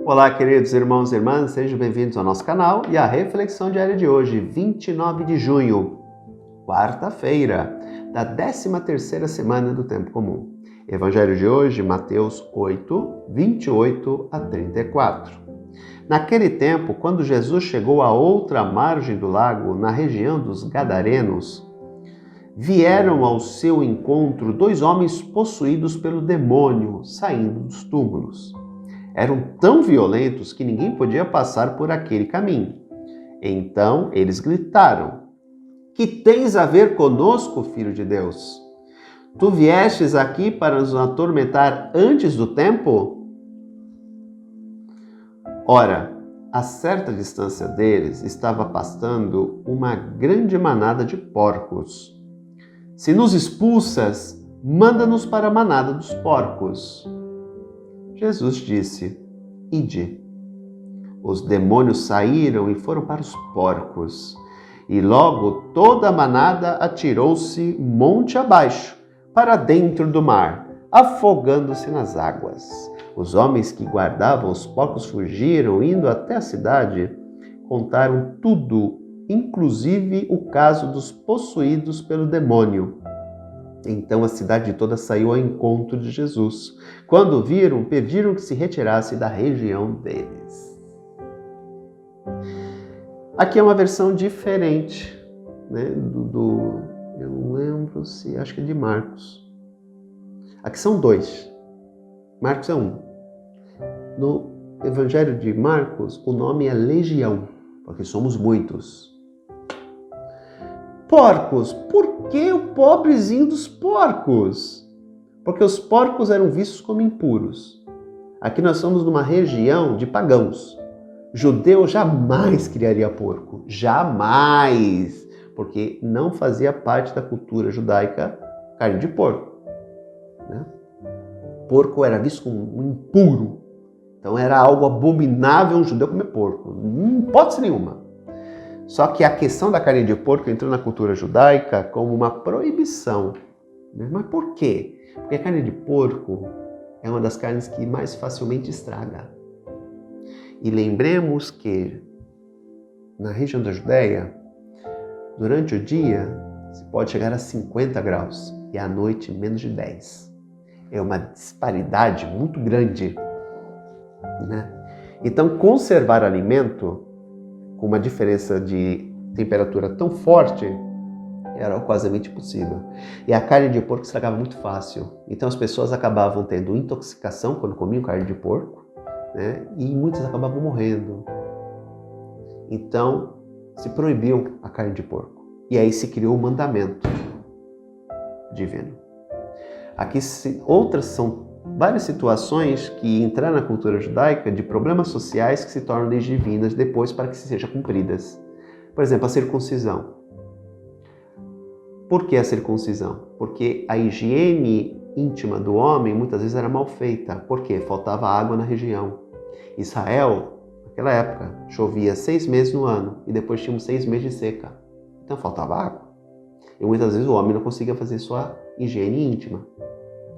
Olá, queridos irmãos e irmãs, sejam bem-vindos ao nosso canal e à reflexão diária de hoje, 29 de junho, quarta-feira, da 13ª semana do Tempo Comum. Evangelho de hoje, Mateus 8, 28 a 34. Naquele tempo, quando Jesus chegou à outra margem do lago, na região dos Gadarenos, vieram ao seu encontro 2 homens possuídos pelo demônio, saindo dos túmulos. Eram tão violentos que ninguém podia passar por aquele caminho. Então eles gritaram: "Que tens a ver conosco, Filho de Deus? Tu viestes aqui para nos atormentar antes do tempo?" Ora, a certa distância deles estava pastando uma grande manada de porcos. "Se nos expulsas, manda-nos para a manada dos porcos." Jesus disse: "Ide." Os demônios saíram e foram para os porcos. E logo toda a manada atirou-se monte abaixo, para dentro do mar, afogando-se nas águas. Os homens que guardavam os porcos fugiram, indo até a cidade, contaram tudo, inclusive o caso dos possuídos pelo demônio. Então a cidade toda saiu ao encontro de Jesus. Quando o viram, pediram que se retirasse da região deles. Aqui é uma versão diferente, né, eu não lembro se, acho que é de Marcos. Aqui são 2. Marcos é 1. No Evangelho de Marcos, o nome é Legião, porque somos muitos. Porcos. Por que o pobrezinho dos porcos? Porque os porcos eram vistos como impuros. Aqui nós somos numa região de pagãos. Judeu jamais criaria porco. Jamais! Porque não fazia parte da cultura judaica carne de porco. Né? Porco era visto como um impuro. Então era algo abominável um judeu comer porco. Não pode ser nenhuma. Só que a questão da carne de porco entrou na cultura judaica como uma proibição. Né? Mas por quê? Porque a carne de porco é uma das carnes que mais facilmente estraga. E lembremos que na região da Judéia, durante o dia, se pode chegar a 50 graus e à noite menos de 10. É uma disparidade muito grande. Né? Então, conservar alimento com uma diferença de temperatura tão forte era quase impossível. E a carne de porco estragava muito fácil. Então as pessoas acabavam tendo intoxicação quando comiam carne de porco, né? E muitas acabavam morrendo. Então se proibiu a carne de porco. E aí se criou o mandamento divino. Aqui outras são várias situações que entraram na cultura judaica de problemas sociais que se tornam leis divinas depois para que sejam cumpridas. Por exemplo, a circuncisão. Por que a circuncisão? Porque a higiene íntima do homem muitas vezes era mal feita. Por quê? Faltava água na região. Israel, naquela época, chovia 6 meses no ano e depois tínhamos 6 meses de seca. Então faltava água. E muitas vezes o homem não conseguia fazer sua higiene íntima.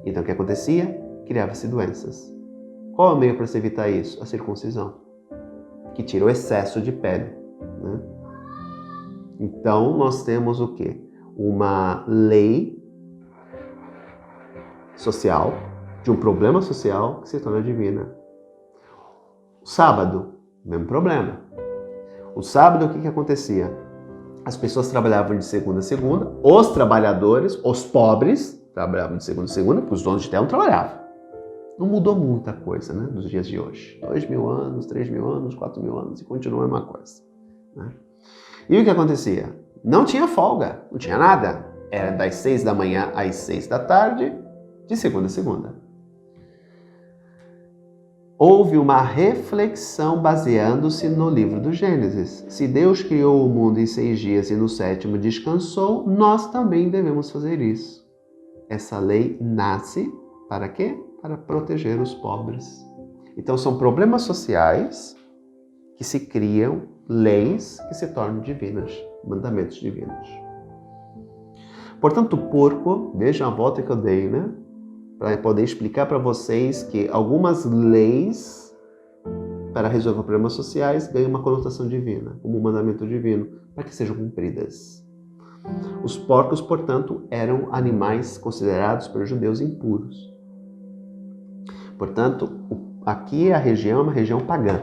Então o que acontecia? Criava-se doenças. Qual é o meio para se evitar isso? A circuncisão, que tira o excesso de pele. Né? Então nós temos o quê? Uma lei social, de um problema social que se torna divina. O sábado, mesmo problema. O sábado, o que acontecia? As pessoas trabalhavam de segunda a segunda, os trabalhadores, os pobres, trabalhavam de segunda a segunda, porque os donos de terra não trabalhavam. Não mudou muita coisa, né, dos dias de hoje. 2.000 anos, 3.000 anos, 4.000 anos e continua a mesma coisa. Né? E o que acontecia? Não tinha folga, não tinha nada. Era das 6 da manhã às 6 da tarde, de segunda a segunda. Houve uma reflexão baseando-se no livro do Gênesis. Se Deus criou o mundo em 6 dias e no 7º descansou, nós também devemos fazer isso. Essa lei nasce para quê? Para proteger os pobres. Então são problemas sociais que se criam leis que se tornam divinas, mandamentos divinos. Portanto, o porco, vejam a volta que eu dei, né? Para poder explicar para vocês que algumas leis para resolver problemas sociais, ganham uma conotação divina, como um mandamento divino, para que sejam cumpridas. Os porcos, portanto, eram animais considerados pelos judeus impuros. Portanto, aqui a região é uma região pagã.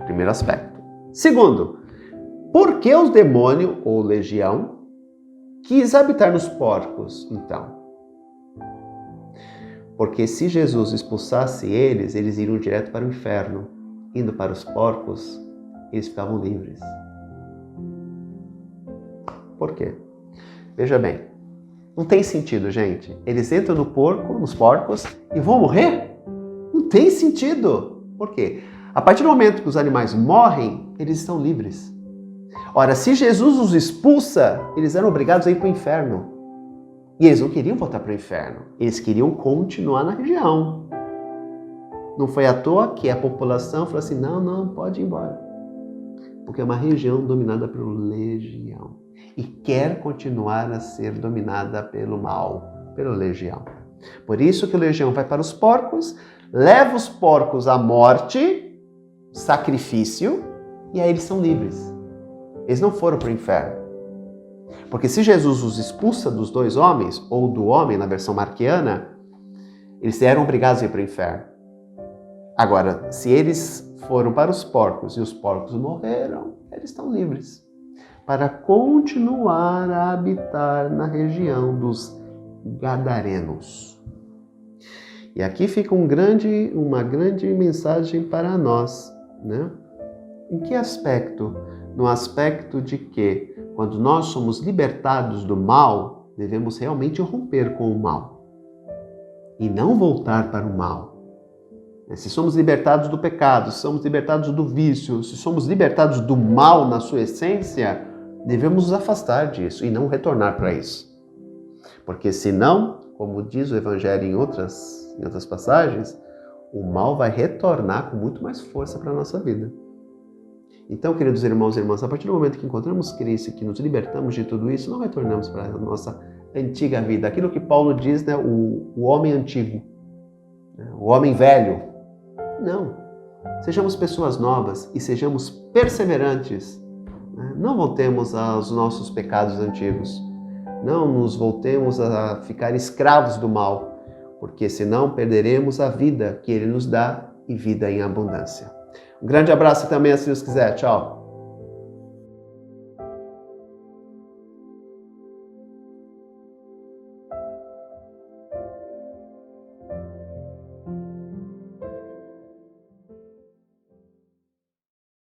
Primeiro aspecto. Segundo, por que o demônio ou legião quis habitar nos porcos, então? Porque se Jesus expulsasse eles, eles iriam direto para o inferno. Indo para os porcos, eles ficavam livres. Por quê? Veja bem, não tem sentido, gente. Eles entram nos porcos e vão morrer? Não tem sentido. Por quê? A partir do momento que os animais morrem, eles estão livres. Ora, se Jesus os expulsa, eles eram obrigados a ir para o inferno. E eles não queriam voltar para o inferno. Eles queriam continuar na região. Não foi à toa que a população falou assim, não, pode ir embora. Porque é uma região dominada pela legião. E quer continuar a ser dominada pelo mal, pela legião. Por isso que a legião vai para os porcos, leva os porcos à morte, sacrifício, e aí eles são livres. Eles não foram para o inferno. Porque se Jesus os expulsa dos dois homens, ou do homem na versão marquiana, eles eram obrigados a ir para o inferno. Agora, se eles foram para os porcos e os porcos morreram, eles estão livres para continuar a habitar na região dos Gadarenos. E aqui fica uma grande mensagem para nós, né? Em que aspecto? No aspecto de que, quando nós somos libertados do mal, devemos realmente romper com o mal e não voltar para o mal. Se somos libertados do pecado, se somos libertados do vício, se somos libertados do mal na sua essência, devemos nos afastar disso e não retornar para isso. Porque senão, como diz o Evangelho em outras passagens, o mal vai retornar com muito mais força para a nossa vida. Então, queridos irmãos e irmãs, a partir do momento que encontramos Cristo e que nos libertamos de tudo isso, não retornamos para a nossa antiga vida. Aquilo que Paulo diz, né, o homem antigo, o homem velho. Não. Sejamos pessoas novas e sejamos perseverantes. Não voltemos aos nossos pecados antigos. Não nos voltemos a ficar escravos do mal, porque senão perderemos a vida que Ele nos dá e vida em abundância. Um grande abraço também, se Deus quiser. Tchau.